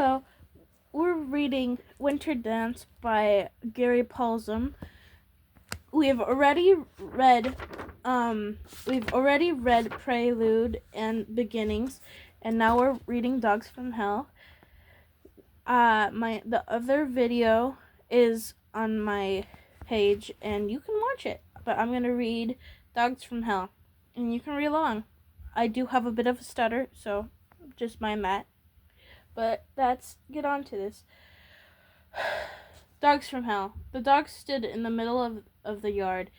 Hello, we're reading Winterdance by Gary Paulsen. We've already read Prelude and Beginnings, and now we're reading Dogs from Hell. The other video is on my page and you can watch it. But I'm gonna read Dogs from Hell and you can read along. I do have a bit of a stutter, so just mind that. But let's get on to this. Dogs from Hell. The dog stood in the middle of the yard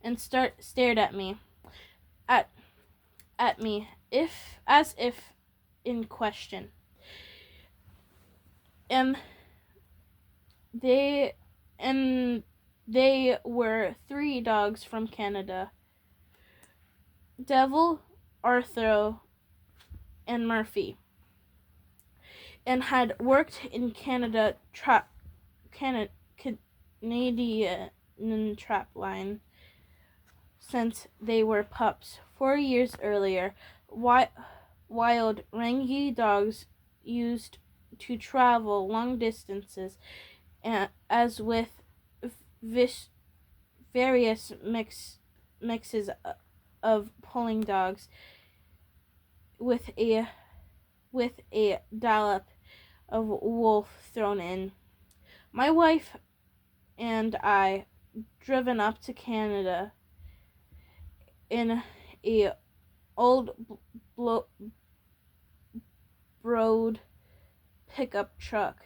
and stared at me. At me, as if in question. And they were 3 dogs from Canada. Devil, Arthur, and Murphy. And had worked in Canadian trap line since they were pups. 4 years earlier, wild, rangy dogs used to travel long distances, and as with various mixes of pulling dogs, with a dollop of wolf thrown in. My wife and I driven up to Canada in a old road pickup truck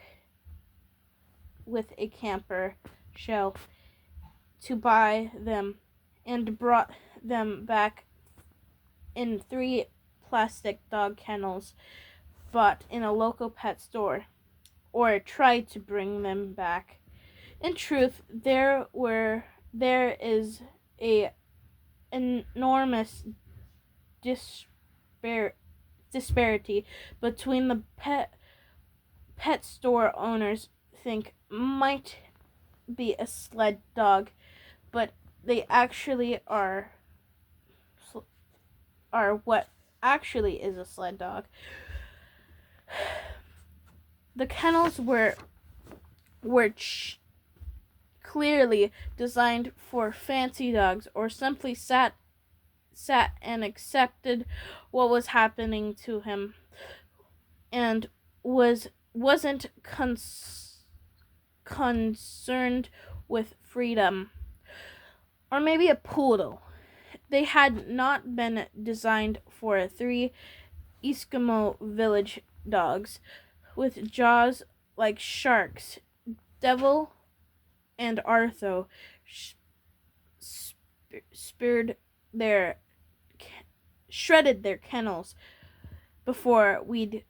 with a camper shell to buy them, and brought them back in 3 plastic dog kennels bought in a local pet store, or tried to bring them back. In truth, there is a enormous disparity between the pet store owners think might be a sled dog, but they actually are what actually is a sled dog. The kennels were clearly designed for fancy dogs, or simply sat and accepted what was happening to him, and wasn't concerned with freedom. Or maybe a poodle. They had not been designed for 3 Eskimo village dogs with jaws like sharks. Devil and Arthur shredded their kennels before we'd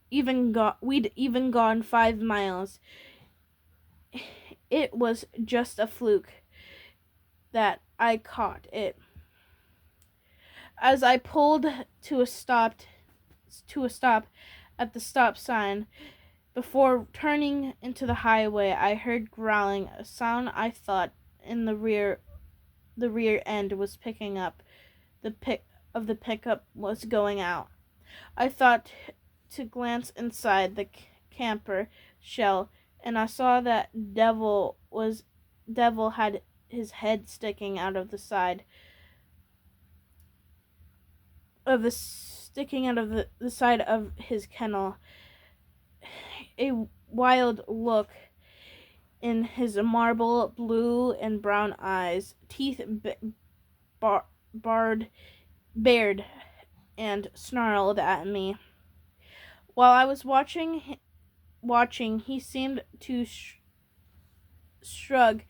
even gone 5 miles. It was just a fluke that I caught it. As I pulled to a stop at the stop sign, before turning into the highway, I heard growling, a sound I thought in the rear end was picking up. The pickup was going out. I thought to glance inside the camper shell, and I saw that Devil had his head sticking out of the side of the side of his kennel. A wild look in his marble blue and brown eyes, teeth bared and snarled at me. While I was watching, he seemed to shrug,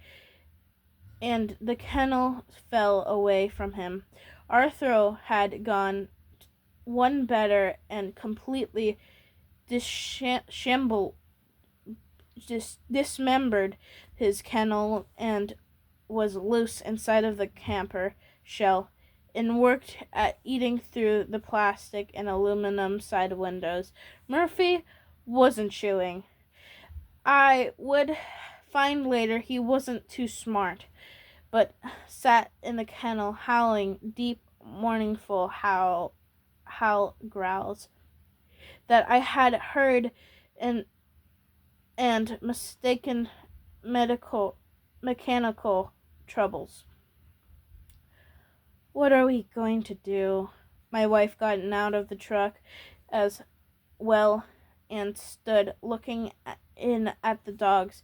and the kennel fell away from him. Arthur had gone one better and completely dismembered his kennel, and was loose inside of the camper shell, and worked at eating through the plastic and aluminum side windows. Murphy wasn't chewing. I would find later he wasn't too smart, but sat in the kennel howling deep, mournful howl growls that I had heard and mistaken mechanical troubles. What are we going to do? My wife got out of the truck as well and stood looking in at the dogs,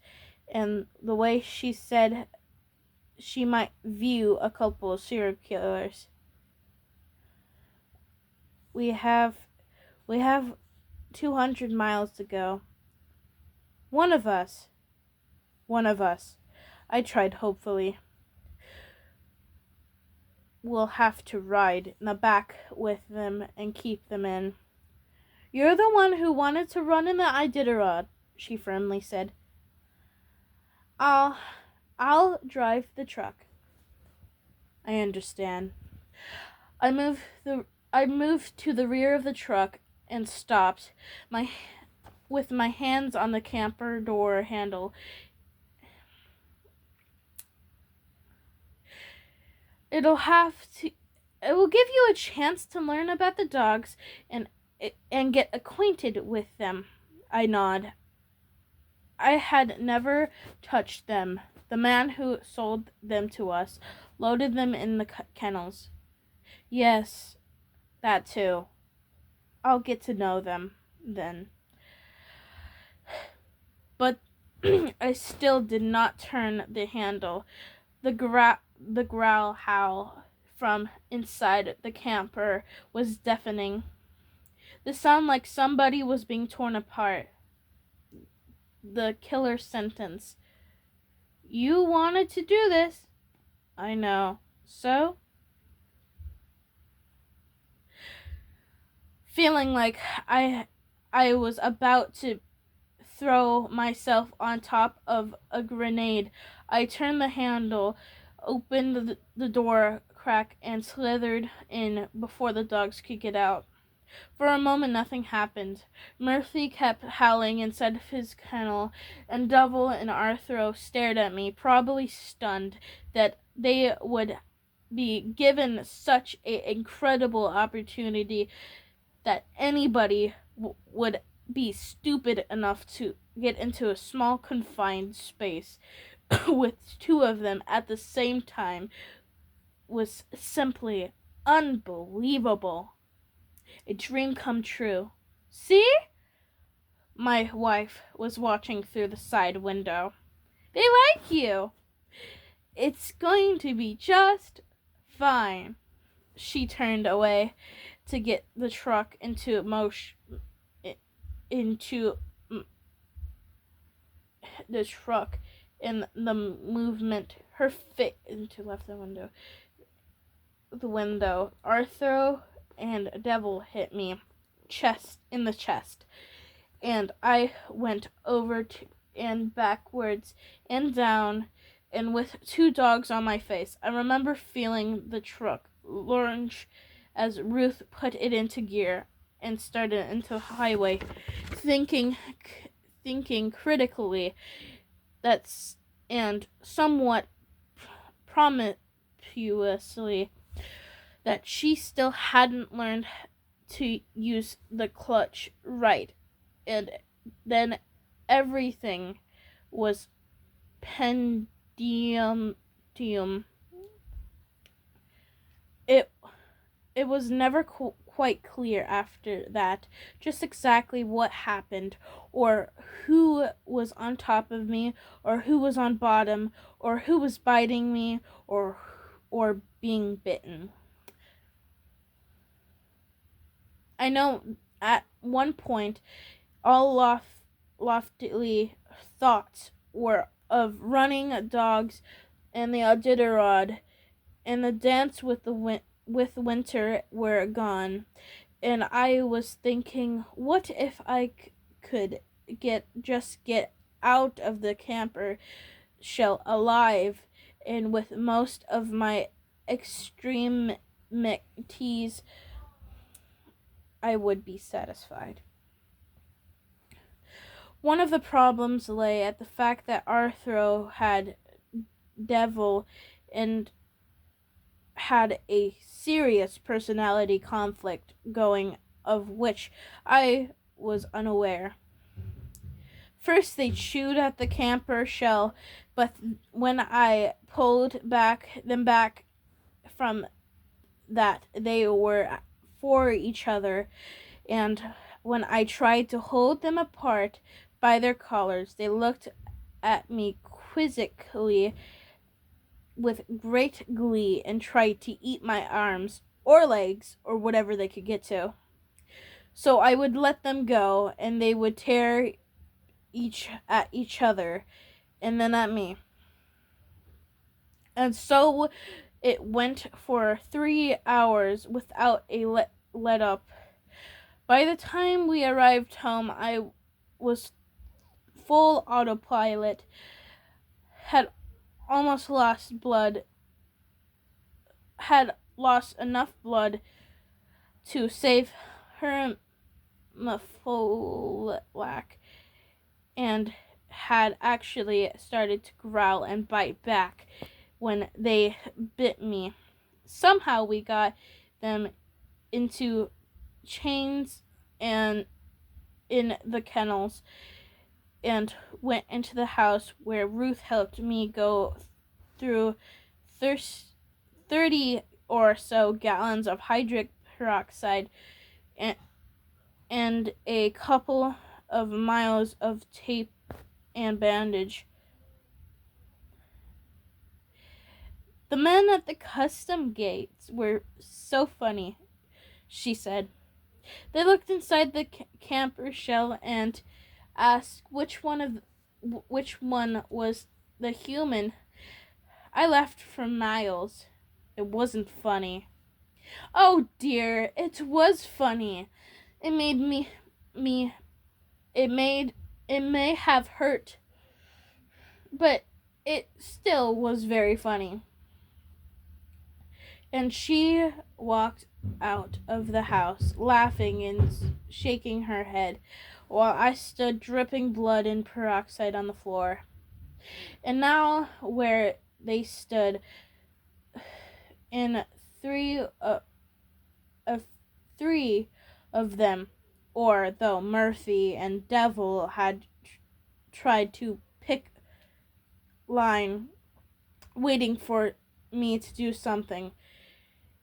and the way she said she might view a couple of serial killers. We have 200 miles to go. One of us. I tried hopefully. We'll have to ride in the back with them and keep them in. You're the one who wanted to run in the Iditarod, she firmly said. I'll drive the truck. I understand. I moved to the rear of the truck and stopped, with my hands on the camper door handle. It will give you a chance to learn about the dogs and get acquainted with them. I nod. I had never touched them. The man who sold them to us loaded them in the kennels. Yes, that too. I'll get to know them then. But I still did not turn the handle. The growl howl from inside the camper was deafening. The sound like somebody was being torn apart. The killer sentence. You wanted to do this. I know. So? Feeling like I was about to throw myself on top of a grenade, I turned the handle, opened the door crack, and slithered in before the dogs could get out. For a moment, nothing happened. Murphy kept howling inside of his kennel, and Devil and Arthur stared at me, probably stunned that they would be given such an incredible opportunity, that anybody would be stupid enough to get into a small confined space with two of them at the same time was simply unbelievable. A dream come true. See? My wife was watching through the side window. They like you. It's going to be just fine. She turned away to get the truck into motion. Into the truck in the movement. Her face into left the window. The window. Arthur and Devil hit me in the chest, and I went over and backwards and down, and with two dogs on my face. I remember feeling the truck lurch as Ruth put it into gear and started into the highway, thinking critically and somewhat promiscuously that she still hadn't learned to use the clutch right, and then everything was pendulum. It was never quite clear after that just exactly what happened, or who was on top of me, or who was on bottom, or who was biting me, or being bitten. I know at one point all loftily thoughts were of running dogs and the Iditarod and the dance with winter were gone, and I was thinking, what if I could get out of the camper shell alive, and with most of my extremities I would be satisfied. One of the problems lay at the fact that Arthur had Devil and had a serious personality conflict going, of which I was unaware. First, they chewed at the camper shell, but when I pulled them back from that, they were for each other, and when I tried to hold them apart by their collars, they looked at me quizzically with great glee and tried to eat my arms or legs or whatever they could get to. So I would let them go, and they would tear at each other and then at me. And so it went for 3 hours without a let up. By the time we arrived home, I was full autopilot, had almost lost enough blood to save her Mafolac, and had actually started to growl and bite back when they bit me. Somehow we got them into chains and in the kennels and went into the house, where Ruth helped me go through 30 or so gallons of hydrogen peroxide and a couple of miles of tape and bandage. The men at the custom gates were so funny, she said. They looked inside the camper shell and asked which one was the human. I laughed for miles. It wasn't funny. Oh dear, it was funny. It may have hurt, but it still was very funny. And she walked out of the house, laughing and shaking her head, while I stood dripping blood and peroxide on the floor. And now where they stood, in three of them, or though Murphy and Devil had tried to pick line, waiting for me to do something.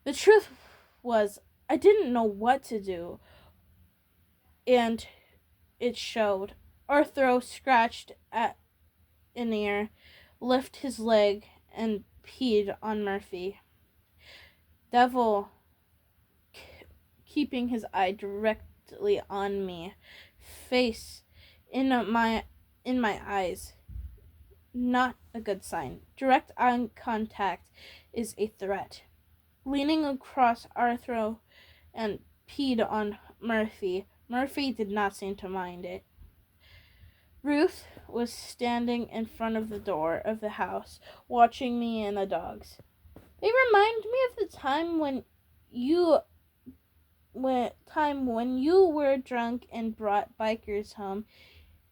The truth was, I didn't know what to do, and it showed. Arthur scratched at an ear, lifted his leg, and peed on Murphy. Devil, keeping his eye directly on me, face in my eyes. Not a good sign. Direct eye contact is a threat. Leaning across Arthur and peed on Murphy. Murphy did not seem to mind it. Ruth was standing in front of the door of the house, watching me and the dogs. They remind me of the time when you were drunk and brought bikers home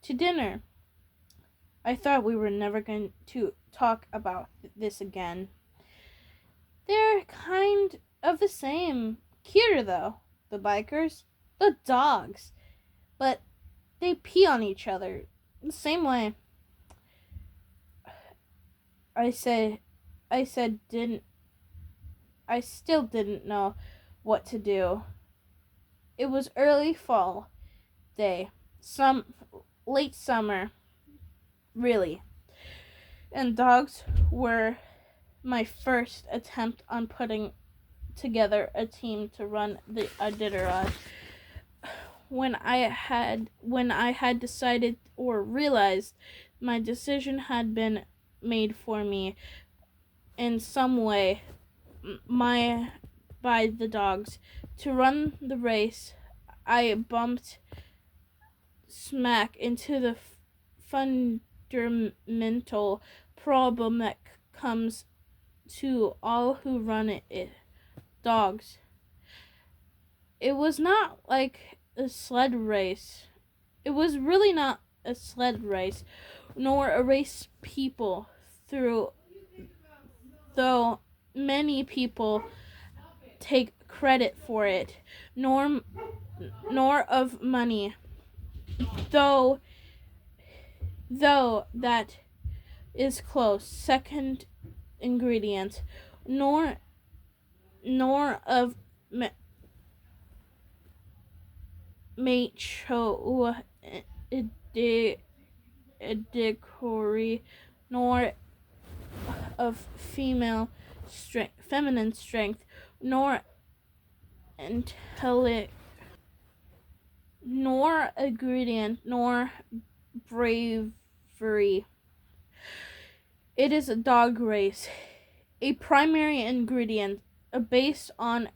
to dinner. I thought we were never going to talk about this again. They're kind of the same. Cuter, though. The bikers. The dogs. But they pee on each other. The same way. I still didn't know what to do. It was early fall day. Late summer. Really. And dogs were my first attempt on putting together a team to run a Iditarod. When I had decided or realized my decision had been made for me in some way by the dogs to run the race, I bumped smack into the fundamental problem that comes to all who run it, dogs. It was not like a sled race. It was really not a sled race, nor a race people through, though many people take credit for it, nor of money, though Though that is close. Second ingredient, nor of macho decory, nor of feminine strength, nor intellect, nor ingredient, nor bravery. It is a dog race. A primary ingredient based on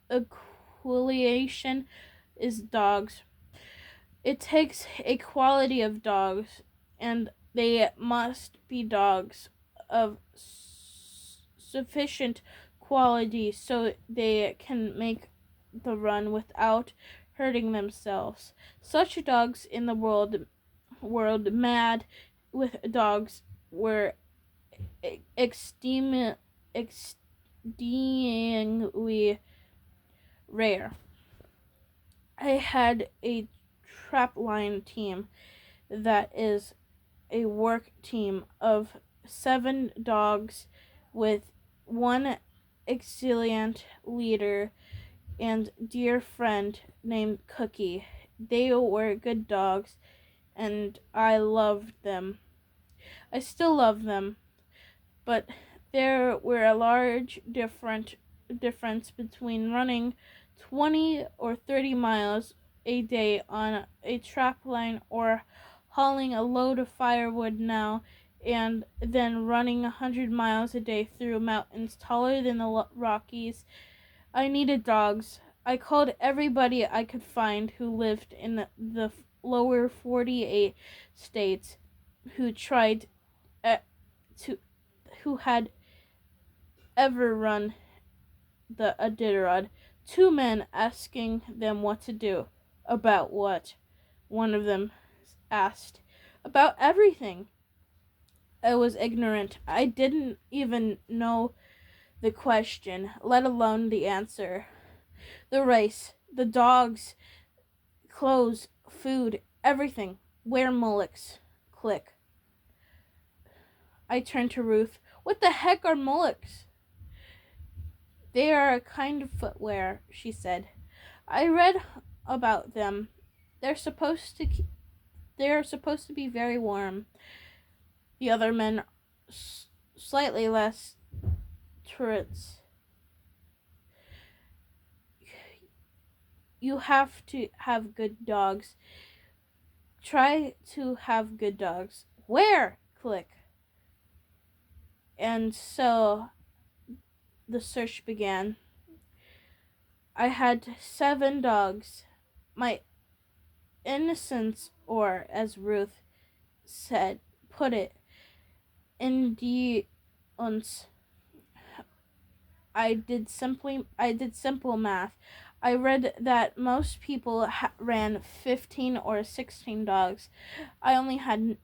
equiliation is dogs. It takes a quality of dogs, and they must be dogs of sufficient quality so they can make the run without hurting themselves. Such dogs in the world mad with dogs were extremely rare. I had a trapline team that is a work team of 7 dogs with one excellent leader and dear friend named Cookie. They were good dogs and I loved them. I still love them, but there were a large difference between running 20 or 30 miles a day on a trap line or hauling a load of firewood now and then running 100 miles a day through mountains taller than the Rockies. I needed dogs. I called everybody I could find who lived in the lower 48 states who tried to who had ever run the Iditarod. 2 men asking them what to do. About what? One of them asked. About everything. I was ignorant. I didn't even know the question, let alone the answer. The race, the dogs, clothes, food, everything. Where mullocks? Click. I turned to Ruth. What the heck are mullocks? They are a kind of footwear, she said. I read about them. They're supposed to be very warm. The other men slightly less turrets. You have to have good dogs. Try to have good dogs. Where? Click. And so the search began. I had 7 dogs. My innocence, or as Ruth put it, indifference. I did simple math. I read that most people ran 15 or 16 dogs. I only had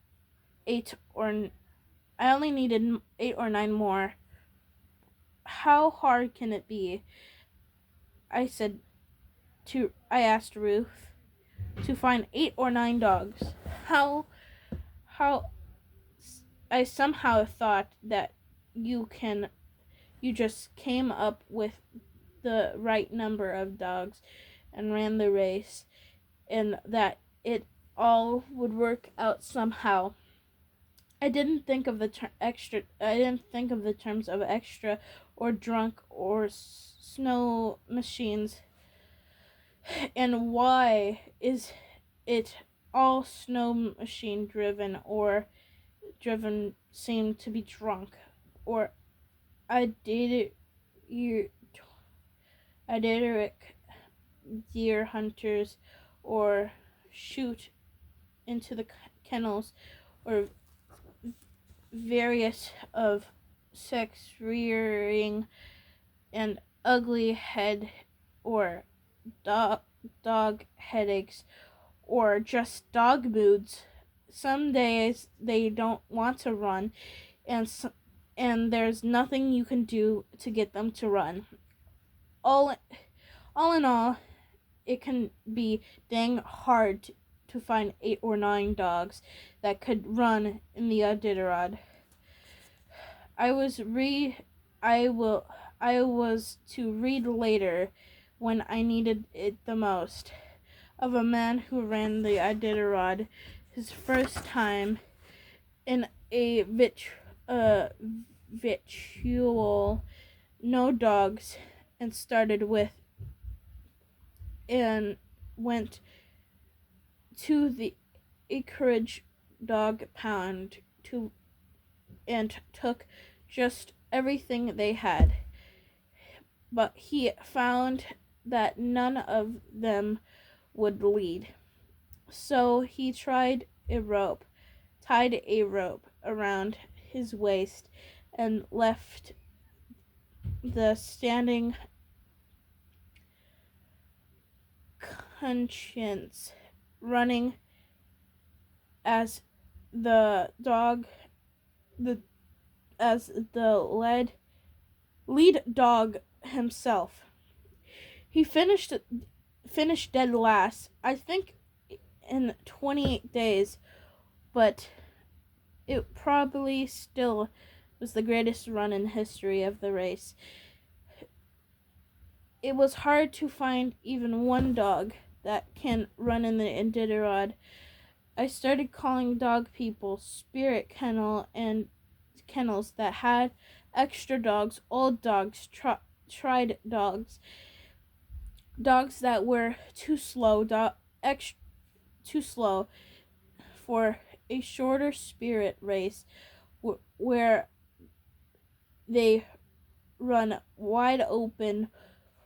8 or I only needed 8 or 9 more. How hard can it be? I asked Ruth, to find 8 or 9 dogs. How I somehow thought that you just came up with the right number of dogs and ran the race, and that it all would work out somehow. I didn't think of the terms of extra or drunk or snow machines. And why is it all snow machine driven or driven seem to be drunk? Or I did deer hunters or shoot into the kennels or various of sex rearing and ugly head or dog headaches or just dog moods. Some days they don't want to run and there's nothing you can do to get them to run. All in all, it can be dang hard to to find 8 or 9 dogs that could run in the Iditarod. I was to read later, when I needed it the most, of a man who ran the Iditarod his first time in a victual, no dogs, and started with and went to the acreage dog pound and took just everything they had. But he found that none of them would lead. So he tied a rope around his waist and left the standing conscience running as the lead dog himself. He finished dead last, I think, in 28 days, but it probably still was the greatest run in history of the race. It was hard to find even one dog that can run in the Iditarod. I started calling dog people spirit kennel and kennels that had extra dogs, old dogs, tried dogs, dogs that were too slow for a shorter spirit race where they run wide open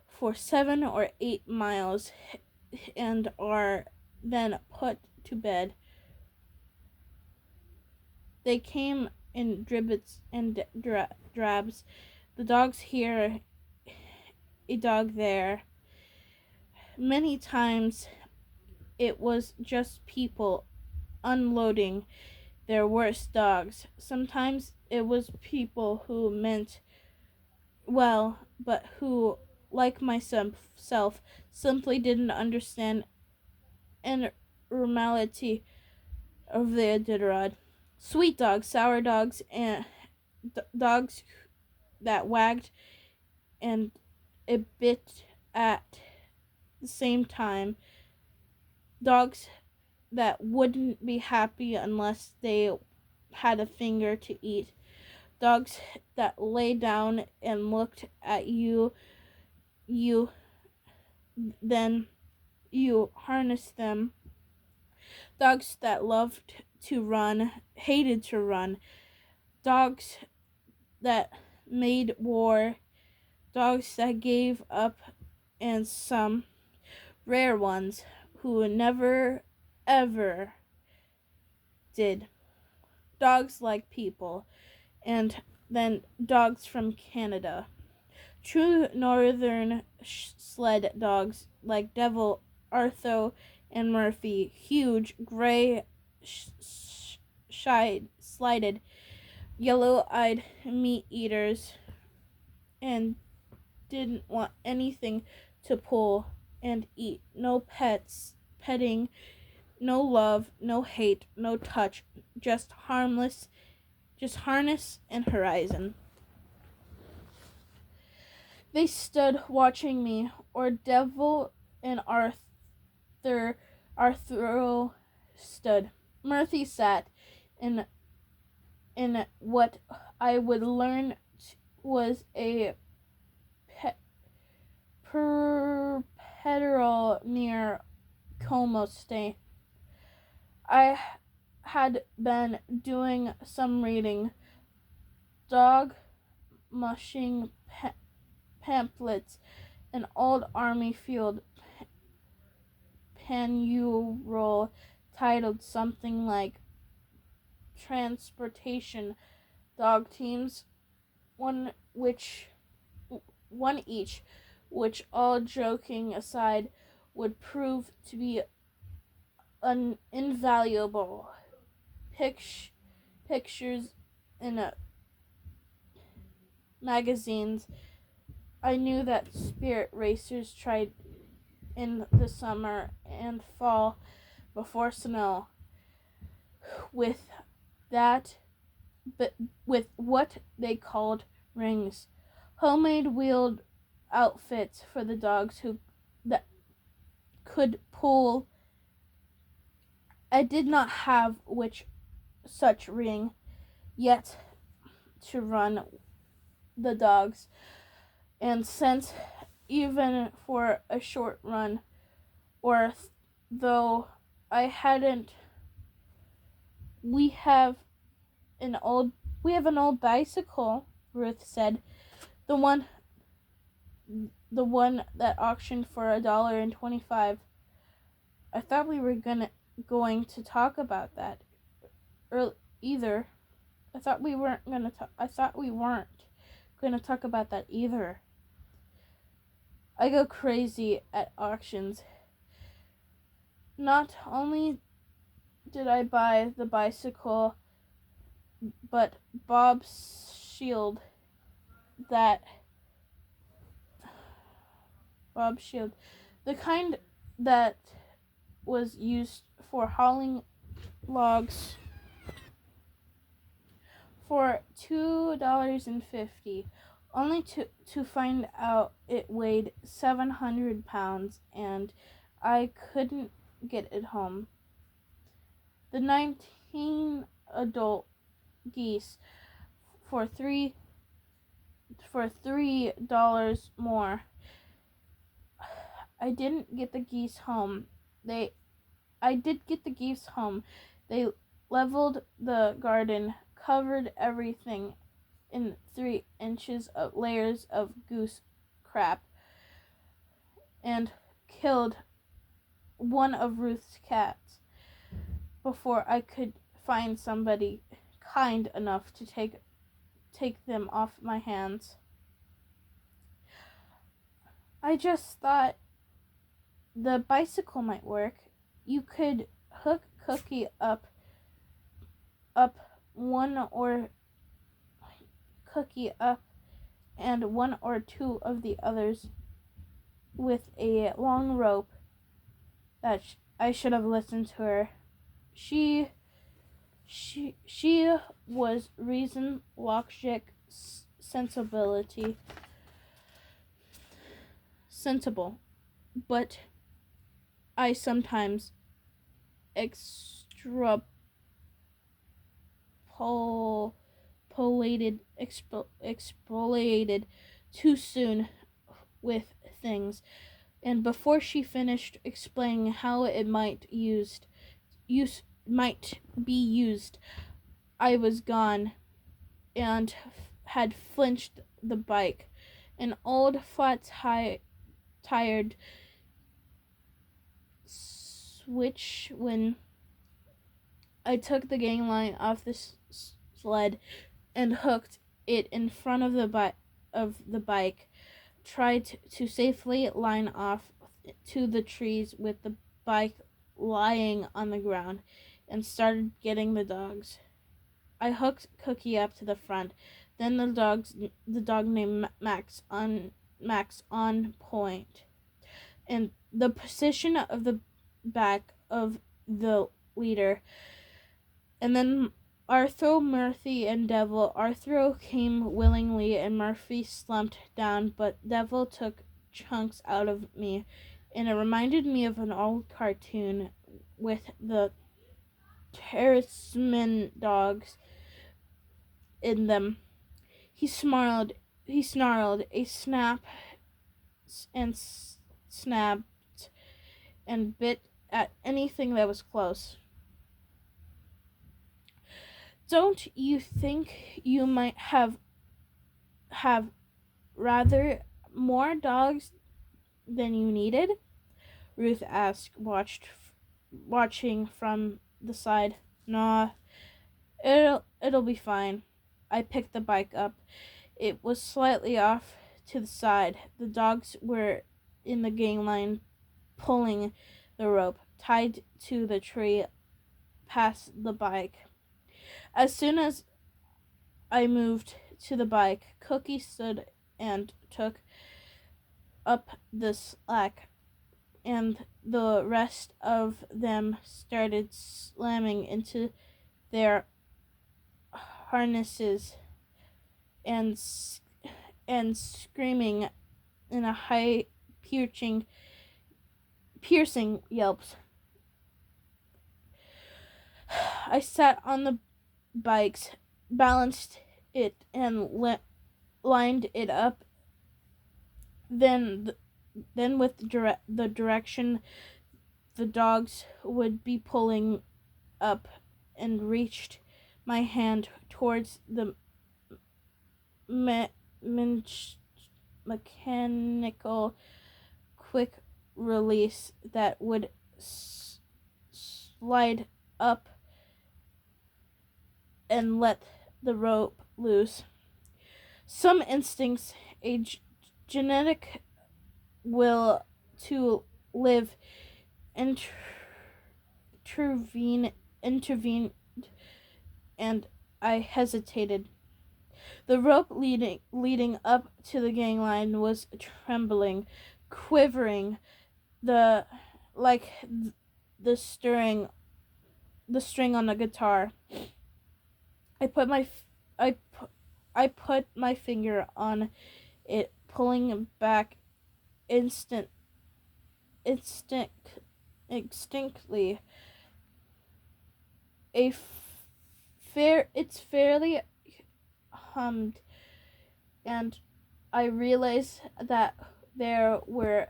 for 7 or 8 miles and are then put to bed. They came in dribbles and drabs. The dogs here, a dog there. Many times it was just people unloading their worst dogs. Sometimes it was people who meant well, but who, like myself, simply didn't understand the normality of the Iditarod. Sweet dogs, sour dogs, and dogs that wagged and a bit at the same time. Dogs that wouldn't be happy unless they had a finger to eat. Dogs that lay down and looked at you, then you harnessed them. Dogs that loved to run, hated to run. Dogs that made war. Dogs that gave up, and some rare ones who never ever did. Dogs like people, and then dogs from Canada. True northern sled dogs like Devil, Artho, and Murphy. Huge, gray, slided, yellow-eyed meat eaters, and didn't want anything to pull and eat. No petting, no love, no hate, no touch, just harmless, just harness and horizon. They stood watching me, or Devil and Arthur stood. Murphy sat in what I would learn was a perpetual near Como State. I had been doing some reading, dog mushing pamphlets, an old army field panurol titled something like Transportation Dog Teams, one each, which, all joking aside, would prove to be an invaluable. Pictures in magazines. I knew that spirit racers tried in the summer and fall, before snow with that but with what they called rings, homemade wheeled outfits for the dogs who that could pull. I did not have which such ring yet to run the dogs, and since even for a short run, or though I hadn't, we have an old bicycle, Ruth said, the one that auctioned for $1.25. I thought we were going to talk about that either. I thought we weren't going to talk about that either. I go crazy at auctions. Not only did I buy the bicycle, but Bob's shield, the kind that was used for hauling logs, for $2.50, only to find out it weighed 700 pounds and I couldn't get it home. The 19 adult geese for $3 more. I did get the geese home. They leveled the garden, covered everything in 3 inches of layers of goose crap, and killed one of Ruth's cats before I could find somebody kind enough to take them off my hands. I just thought the bicycle might work. You could hook Cookie up and one or two of the others with a long rope. That I should have listened to her. She was reason, logic, sensible, but I sometimes extrapolated too soon with things, and before she finished explaining how it might be used, I was gone and had flinched the bike, an old flat-tired switch. When I took the gang line off the sled and hooked it in front of the bike, tried to safely line off to the trees with the bike lying on the ground, and started getting the dogs. I hooked Cookie up to the front, then the dog named Max on point, and the position of the back of the leader, and then Arthur, Murphy, and Devil. Arthur came willingly and Murphy slumped down, but Devil took chunks out of me, and it reminded me of an old cartoon with the Terraceman dogs in them. He snarled a snap and snapped and bit at anything that was close. Don't you think you might have rather more dogs than you needed? Ruth asked, watching from the side. Nah, it'll be fine. I picked the bike up. It was slightly off to the side. The dogs were in the gang line, pulling the rope tied to the tree past the bike. As soon as I moved to the bike, Cookie stood and took up the slack. and the rest of them started slamming into their harnesses and and screaming in a high piercing yelps. I sat on the bikes, balanced it, and lined it up. Then, with the direction the dogs would be pulling up, and reached my hand towards the mechanical quick release that would slide up and let the rope loose. Some instincts, a genetic will to live, intervened, and I hesitated. The rope leading up to the gang line was trembling, quivering, the like the string on a guitar. I put my finger on it, pulling back instinctly. It's fairly hummed, and I realized that there were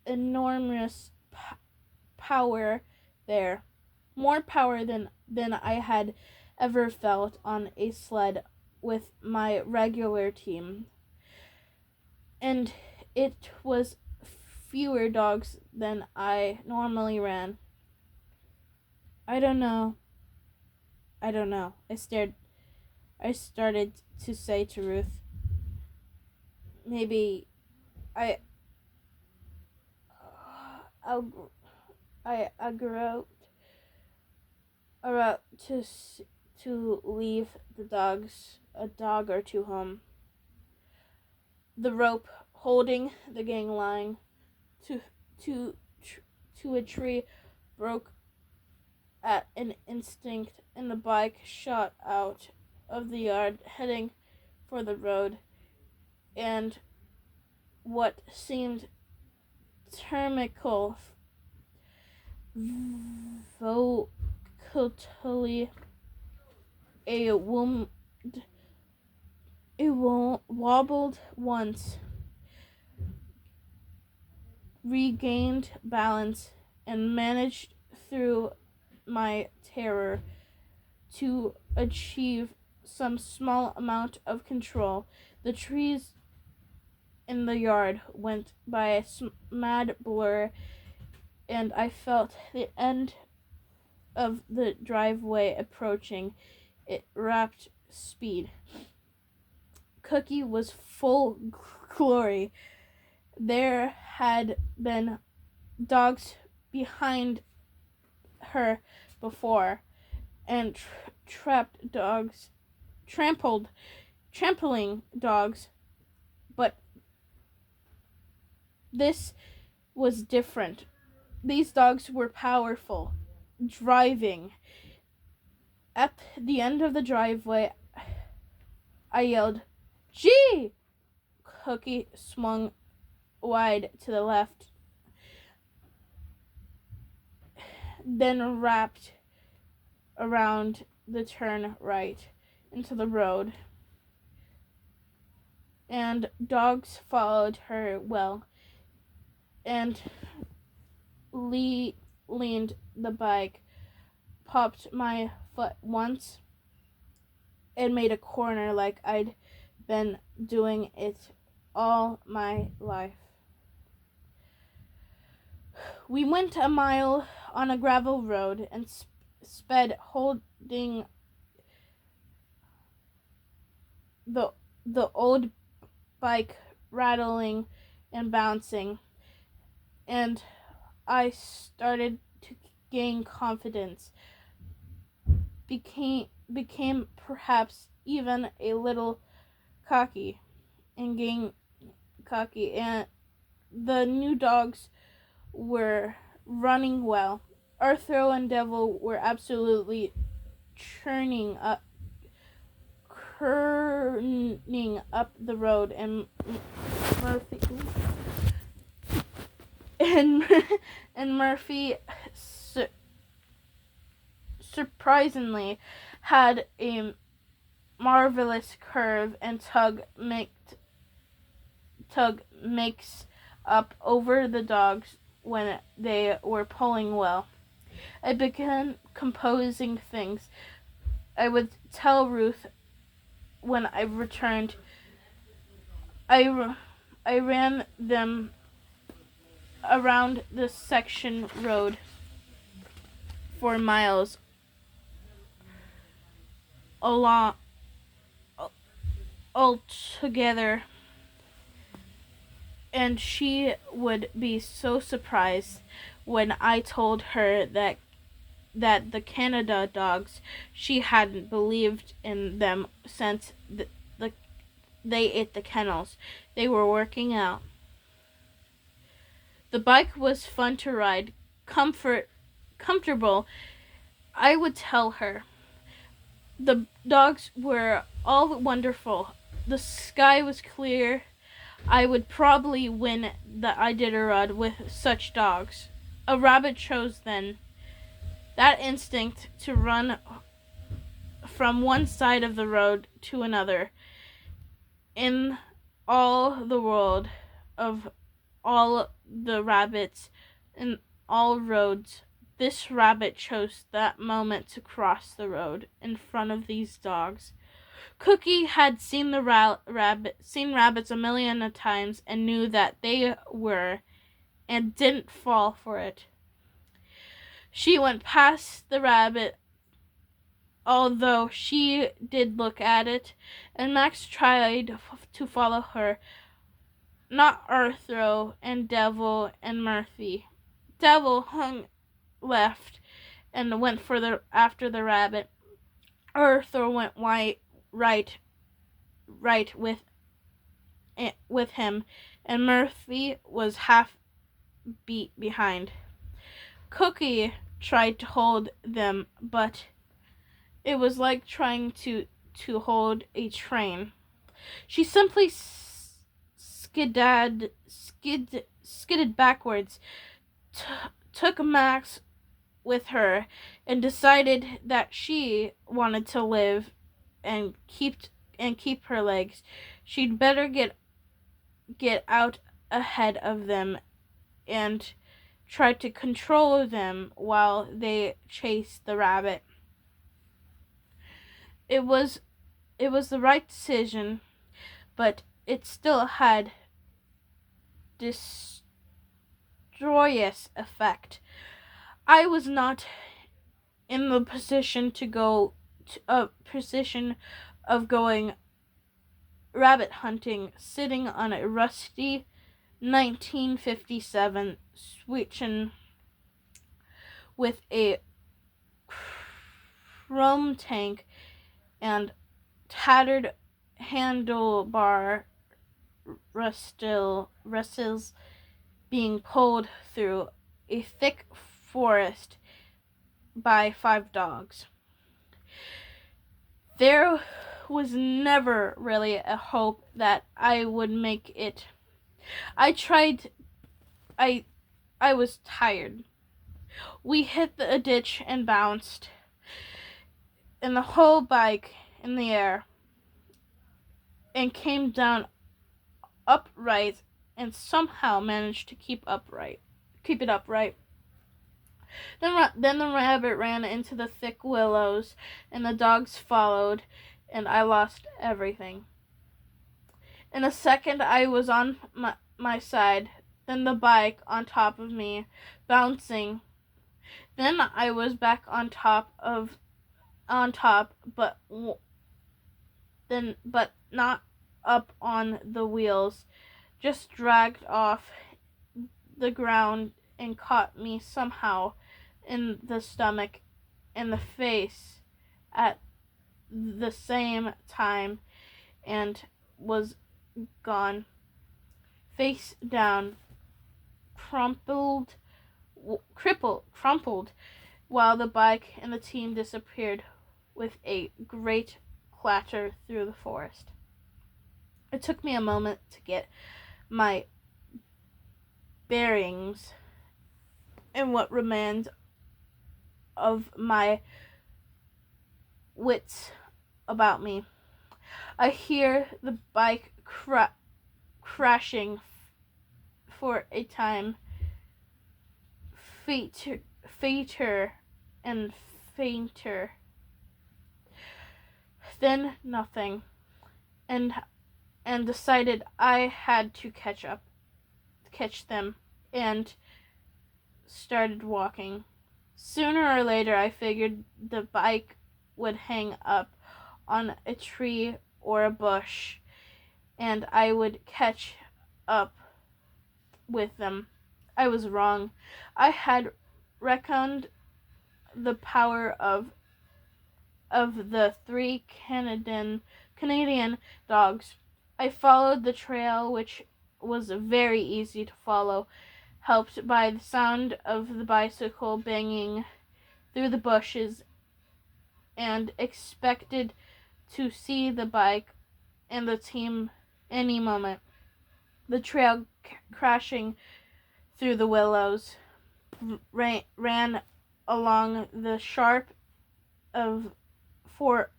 enormous power there, more power than I had ever felt on a sled with my regular team, and it was fewer dogs than I normally ran. I don't know. I started to say to Ruth. Maybe I I'll, I grew about to leave a dog or two home. The rope holding the gang line to to to a tree broke at an instant, and the bike shot out of the yard, heading for the road, and what seemed terminal vocally a wobbled once, regained balance, and managed through my terror to achieve some small amount of control. The trees in the yard went by a mad blur, and I felt the end of the driveway approaching at rapid speed. Cookie was full glory. There had been dogs behind her before, and trampling dogs, but this was different. These dogs were powerful, driving. At the end of the driveway, I yelled, "Gee!" Cookie swung wide to the left, then wrapped around the turn right into the road, and dogs followed her well, and leaned the bike, popped my foot once, and made a corner like I'd been doing it all my life. We went a mile on a gravel road and sped, holding the old bike rattling and bouncing, and I started to gain confidence, became perhaps even a little cocky, and the new dogs were running well. Arthur and Devil were absolutely churning up churning up the road, and Murphy and and Murphy surprisingly had a marvelous curve, and Tug makes up over the dogs when they were pulling well. I began composing things I would tell Ruth when I returned. I ran them around the section road for miles along altogether, and she would be so surprised when I told her that the Canada dogs, she hadn't believed in them since they ate the kennels. They were working out. The bike was fun to ride, comfortable, I would tell her. The dogs were all wonderful. The sky was clear. I would probably win the Iditarod with such dogs. A rabbit chose then. That instinct to run from one side of the road to another. In all the world of all the rabbits in all roads, this rabbit chose that moment to cross the road in front of these dogs. Cookie had seen rabbits a million of times and knew that they were, and didn't fall for it. She went past the rabbit, although she did look at it, and Max tried to follow her. Not Arthur and Devil and Murphy. Devil hung left and went further after the rabbit. Arthur went right with him, and Murphy was half beat behind. Cookie tried to hold them, but it was like trying to hold a train. She simply skidded backwards, took Max with her, and decided that she wanted to live and keep her legs. She'd better get out ahead of them and try to control them while they chased the rabbit. It was the right decision, but it still had destroyous effect. I was not in the position of going rabbit hunting, sitting on a rusty 1957 Switchen with a chrome tank and tattered handlebar rustles being pulled through a thick forest by 5 dogs. There was never really a hope that I would make it. I tried. I was tired. We hit a ditch and bounced, and the whole bike in the air, and came down upright, and somehow managed to keep it upright. Then the rabbit ran into the thick willows, and the dogs followed, and I lost everything. In a second, I was on my side, then the bike on top of me, bouncing. Then I was back on top, but not up on the wheels, just dragged off the ground and caught me somehow in the stomach and the face at the same time, and was gone, face down, crumpled crumpled, while the bike and the team disappeared with a great clatter through the forest. It took me a moment to get my bearings and what remained of my wits about me. I hear the bike crashing for a time, fainter and fainter. Then nothing, and decided I had to catch them, and started walking. Sooner or later, I figured the bike would hang up on a tree or a bush, and I would catch up with them. I was wrong. I had reckoned the power of the three Canadian dogs. I followed the trail, which was very easy to follow, helped by the sound of the bicycle banging through the bushes, and expected to see the bike and the team any moment. The trail crashing through the willows ran along the sharp of for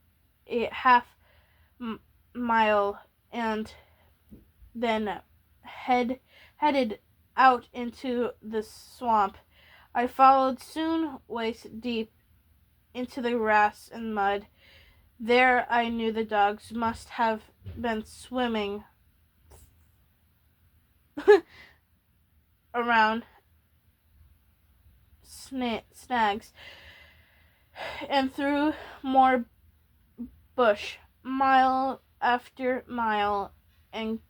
a half mile, and then headed out into the swamp. I followed soon waist deep into the grass and mud. There I knew the dogs must have been swimming around snags and through more bush, mile after mile, and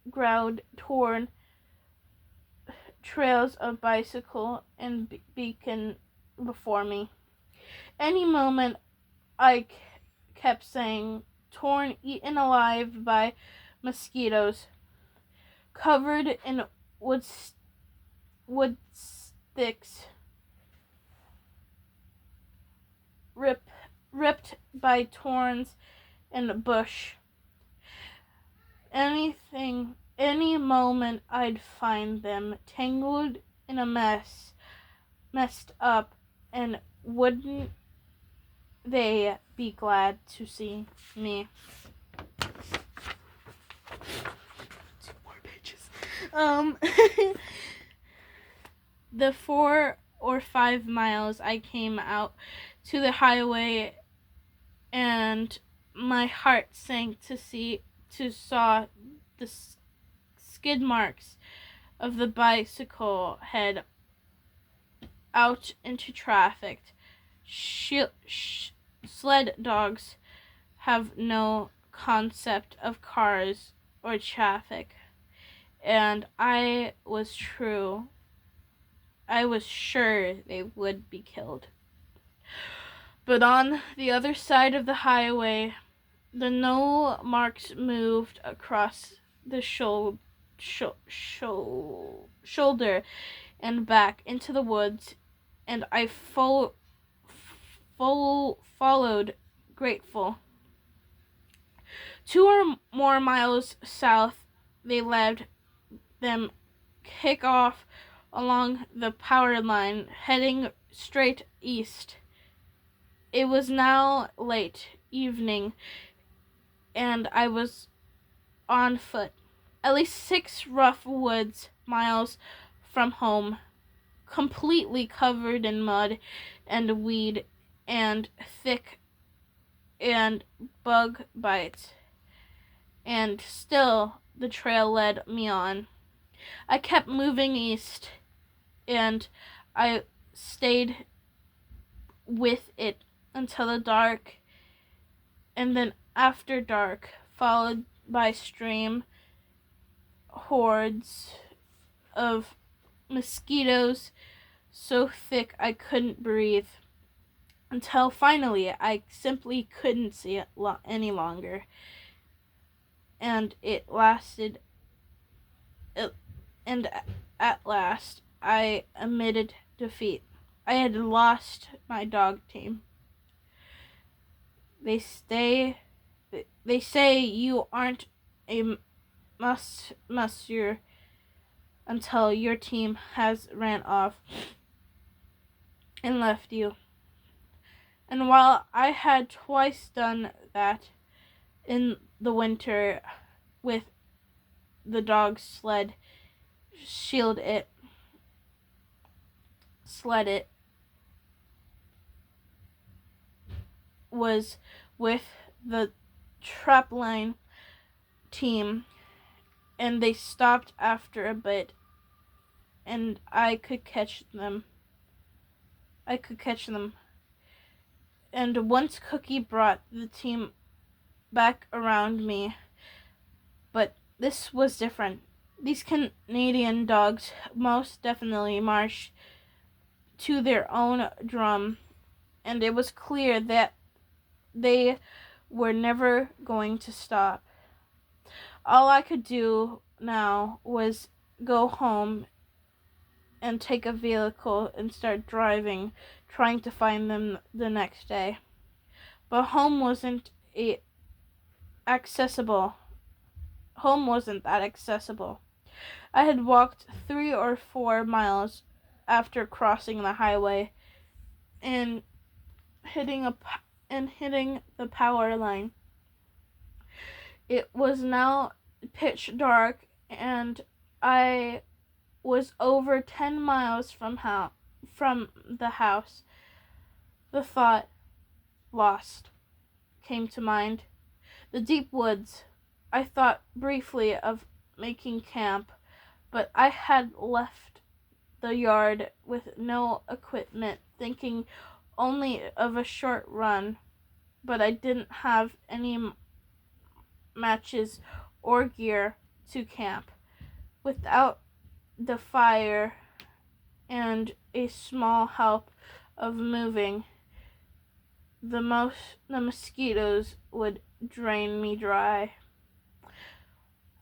ground torn trails of bicycle and beacon before me. Any moment, I kept saying, torn, eaten alive by mosquitoes, covered in wood sticks, ripped by thorns and bush. Any moment I'd find them tangled in a messed up, and wouldn't they be glad to see me? 2 more pages. The 4 or 5 miles I came out to the highway, and my heart sank to saw the skid marks of the bicycle head out into traffic. Sled dogs have no concept of cars or traffic, and I was sure they would be killed. But on the other side of the highway, the no marks moved across the shoulder and back into the woods, and I followed, grateful. 2 or more miles south, they let them kick off along the power line, heading straight east. It was now late evening, and I was on foot, at least 6 rough woods miles from home, completely covered in mud and weed and thick and bug bites. And still the trail led me on. I kept moving east, and I stayed with it until the dark, and then after dark, followed by stream hordes of mosquitoes so thick I couldn't breathe, until finally I simply couldn't see it any longer. And at last I admitted defeat. I had lost my dog team. They say you aren't a monsieur until your team has ran off and left you. And while I had twice done that in the winter with the dog's sled it was with the trapline team, and they stopped after a bit, and I could catch them. And once Cookie brought the team back around me, but this was different. These Canadian dogs most definitely marched to their own drum, and it was clear that they were never going to stop. All I could do now was go home and take a vehicle and start driving, trying to find them the next day. But home wasn't that accessible. I had walked 3 or 4 miles after crossing the highway and hitting the power line. It was now pitch dark, and I was over 10 miles from the house. The thought, lost, came to mind. The deep woods. I thought briefly of making camp, but I had left the yard with no equipment, thinking only of a short run, but I didn't have any matches or gear to camp. Without the fire and a small help of moving, the mosquitoes would drain me dry.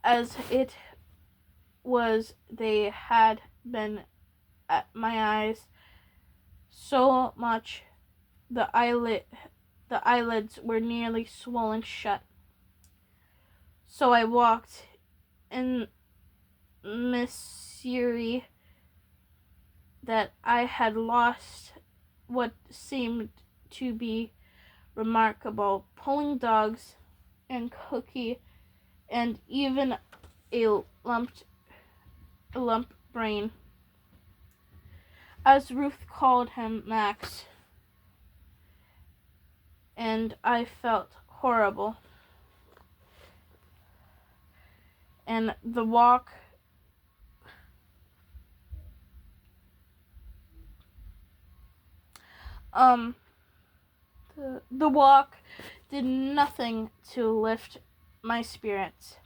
As it was, they had been at my eyes so much the eyelids were nearly swollen shut. So I walked in misery that I had lost what seemed to be remarkable, pulling dogs and Cookie and even a lump brain, as Ruth called him, Max, and I felt horrible. And the walk the walk did nothing to lift my spirits.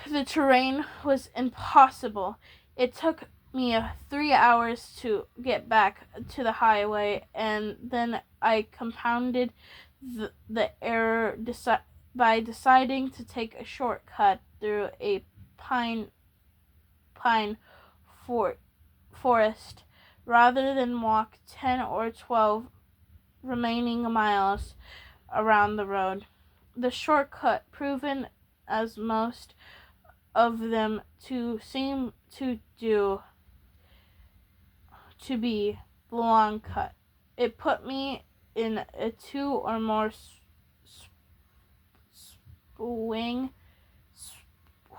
The terrain was impossible. It took me 3 hours to get back to the highway, and then I compounded the error by deciding to take a shortcut through a pine forest rather than walk 10 or 12 remaining miles around the road. The shortcut, proven as most of them to seem to do, to be the long cut. It put me in a 2 or more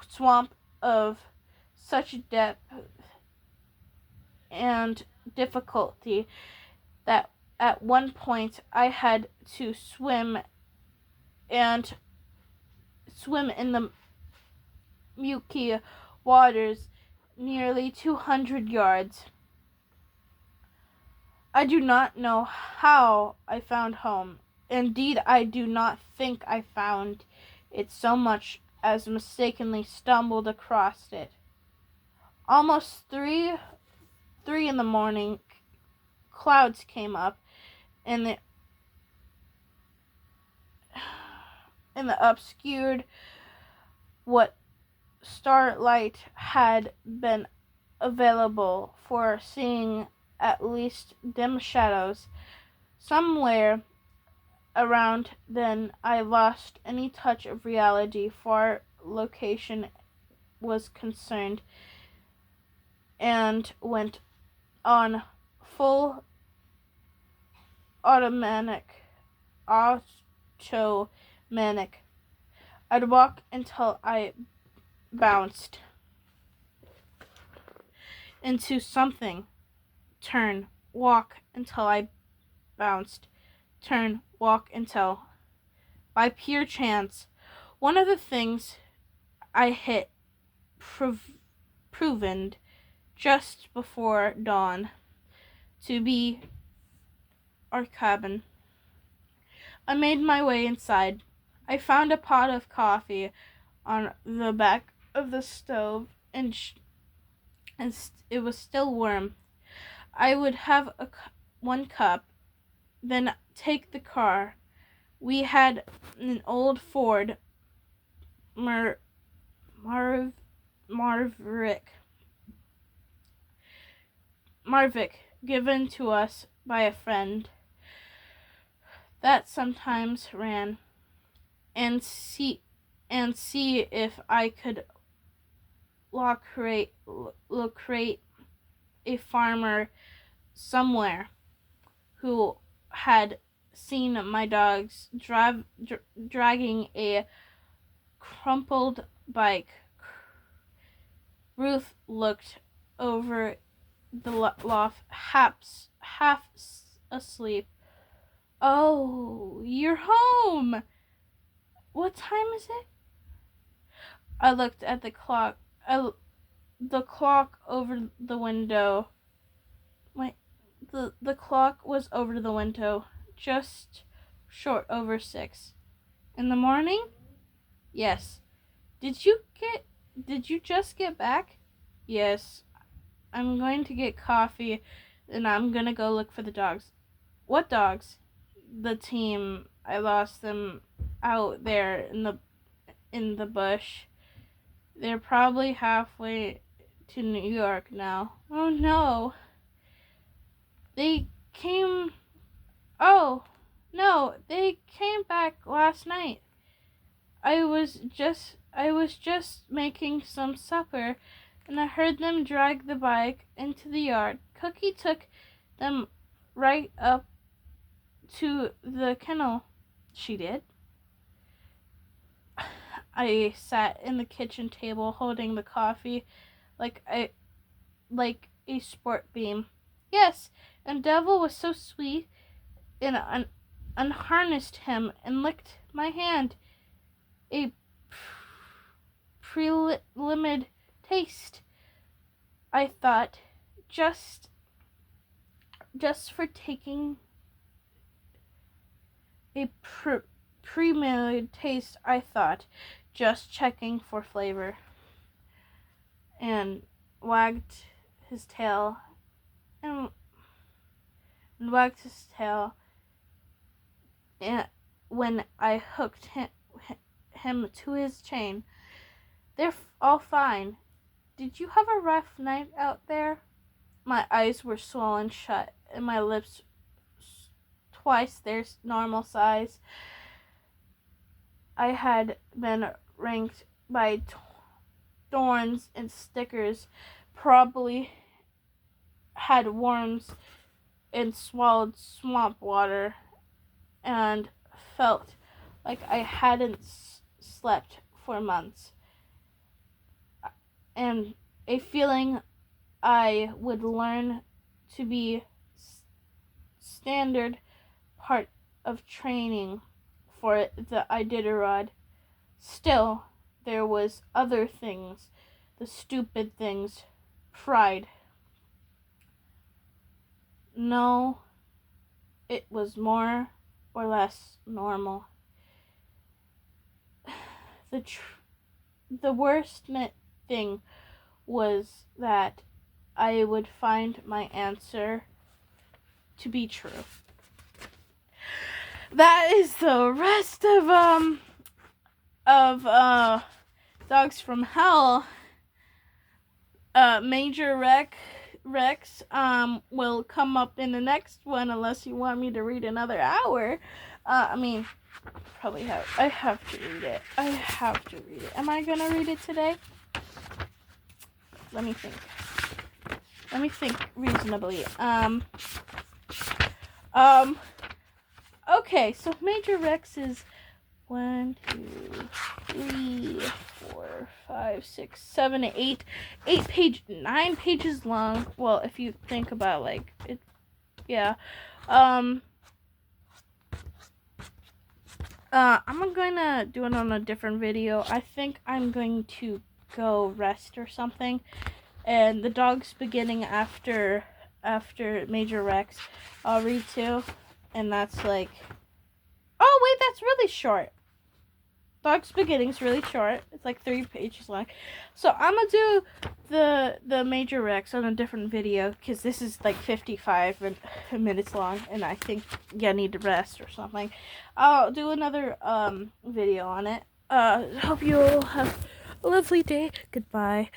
swamp of such depth and difficulty that at one point I had to swim in the murky waters nearly 200 yards. I do not know how I found home. Indeed, I do not think I found it so much as mistakenly stumbled across it. Almost 3 in the morning, clouds came up, and the obscured what starlight had been available for seeing at least dim shadows. Somewhere around then I lost any touch of reality far location was concerned and went on full automatic. I'd walk until I bounced into something. Turn, walk until I bounced. Turn, walk until. By pure chance, one of the things I hit proven just before dawn to be our cabin. I made my way inside. I found a pot of coffee on the back of the stove, and it was still warm. I would have one cup, then take the car. We had an old Ford Marvick given to us by a friend that sometimes ran, and see if I could locate a farmer somewhere who had seen my dogs dragging a crumpled bike. Ruth looked over the loft, half asleep. "Oh, you're home. What time is it?" I looked at the clock. The clock over the window. The clock was over the window, just short over 6. "In the morning?" "Yes." Did you just get back?" "Yes. I'm going to get coffee, and I'm gonna go look for the dogs." "What dogs?" "The team. I lost them out there in the bush. They're probably halfway to New York now." "Oh no." "They came Oh no, they came back last night. I was just making some supper, and I heard them drag the bike into the yard. Cookie took them right up to the kennel." "She did?" I sat in the kitchen table holding the coffee like a sport beam. "Yes, and Devil was so sweet, and unharnessed him and licked my hand. A preliminary taste, I thought, just for taking a preliminary taste, I thought, just checking for flavor," and wagged his tail and when I hooked him to his chain. "They're all fine. Did you have a rough night out there?" My eyes were swollen shut, and my lips twice their normal size. I had been ranked by thorns and stickers, probably had worms and swallowed swamp water, and felt like I hadn't slept for months, and a feeling I would learn to be standard part of training for the Iditarod. Still, there was other things, the stupid things, pride. No, it was more or less normal. The worst thing was that I would find my answer to be true. That is the rest of Dogs from Hell. Major Rex will come up in the next one unless you want me to read another hour. I mean, probably have. I have to read it. I have to read it. Am I gonna read it today? Let me think. Let me think reasonably. Okay, so Major Rex is 1, 2, 3, 4, 5, 6, 7, 8, 9 pages long. Well, if you think about like it, yeah. I'm gonna do it on a different video. I think I'm going to go rest or something, and the dog's beginning after Major Rex. I'll read too, and that's like. Oh wait, that's really short. Dog's Beginning's really short. It's like 3 pages long. So I'm gonna do the Major Rex on a different video because this is like 55 minutes long, and I think I need to rest or something. I'll do another video on it. Hope you all have a lovely day. Goodbye.